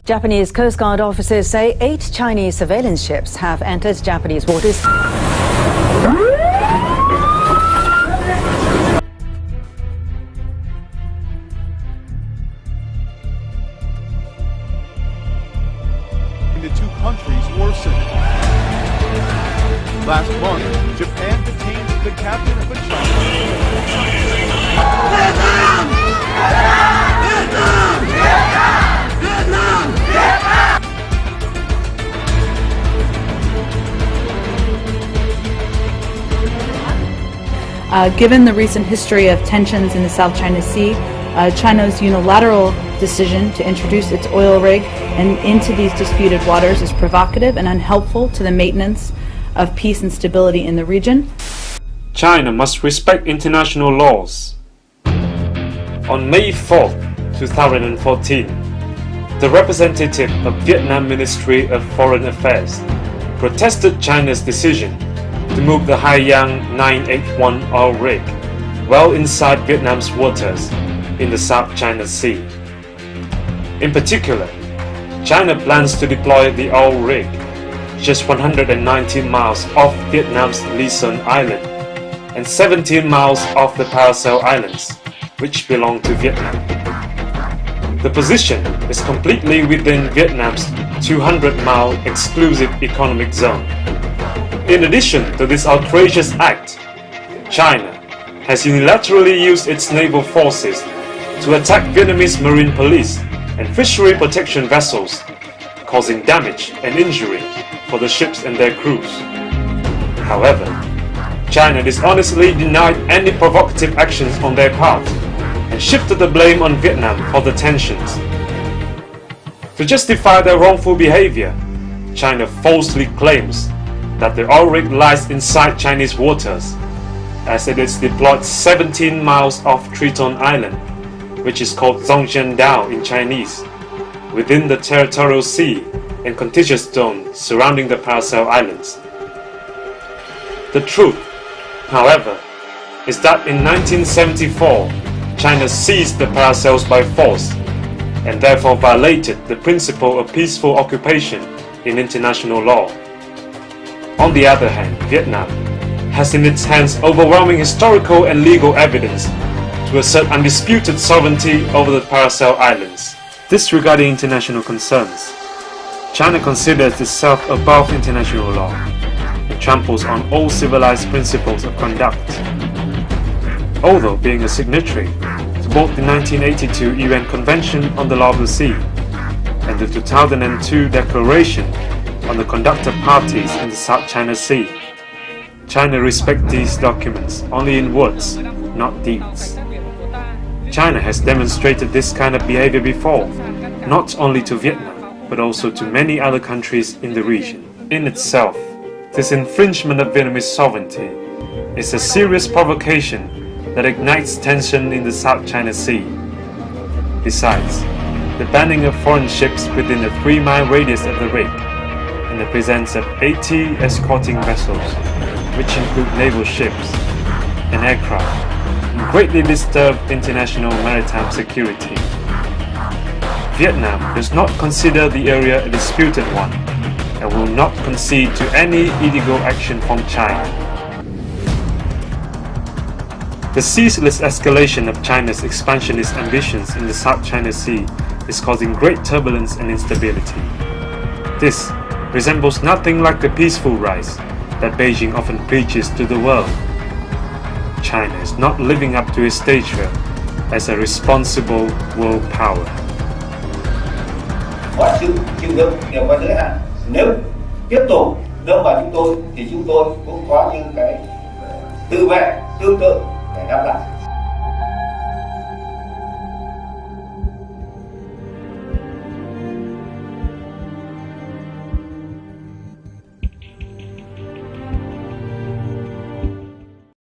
Japanese Coast Guard officers say 8 Chinese surveillance ships have entered Japanese waters. The two countries worsened. Last month, Japan detained the captain of a Given the recent history of tensions in the South China Sea, China's unilateral decision to introduce its oil rig into these disputed waters is provocative and unhelpful to the maintenance of peace and stability in the region. China must respect international laws. On May 4, 2014, the representative of Vietnam Ministry of Foreign Affairs protested China's decision to move the Haiyang 981 oil rig well inside Vietnam's waters in the South China Sea. In particular, China plans to deploy the oil rig just 190 miles off Vietnam's Luzon Island and 17 miles off the Paracel Islands, which belong to Vietnam. The position is completely within Vietnam's 200-mile exclusive economic zone. In addition to this outrageous act, China has unilaterally used its naval forces to attack Vietnamese marine police and fishery protection vessels, causing damage and injury for the ships and their crews. However, China dishonestly denied any provocative actions on their part and shifted the blame on Vietnam for the tensions. To justify their wrongful behavior, China falsely claims that the oil rig lies inside Chinese waters, as it is deployed 17 miles off Triton Island, which is called Zhongzhendao in Chinese, within the territorial sea and contiguous zone surrounding the Paracel Islands. The truth, however, is that in 1974, China seized the Paracels by force and therefore violated the principle of peaceful occupation in international law. On the other hand, Vietnam has in its hands overwhelming historical and legal evidence to assert undisputed sovereignty over the Paracel Islands. Disregarding international concerns, China considers itself above international law and tramples on all civilized principles of conduct. Although being a signatory to both the 1982 UN Convention on the Law of the Sea and the 2002 Declaration on the Conduct of Parties in the South China Sea, China respects these documents only in words, not deeds. China has demonstrated this kind of behavior before, not only to Vietnam, but also to many other countries in the region. In itself, this infringement of Vietnamese sovereignty is a serious provocation that ignites tension in the South China Sea. Besides, the banning of foreign ships within a 3-mile radius of the rig and the presence of 80 escorting vessels, which include naval ships and aircraft, greatly disturb international maritime security. Vietnam does not consider the area a disputed one and will not concede to any illegal action from China. The ceaseless escalation of China's expansionist ambitions in the South China Sea is causing great turbulence and instability. This resembles nothing like the peaceful rise that Beijing often preaches to the world. China is not living up to its stature as a responsible world power. Mọi sự chịu đựng đều có giới hạn. Nếu tiếp tục đâm vào chúng tôi thì chúng tôi cũng có những cái tự vệ tương tự để đáp lại.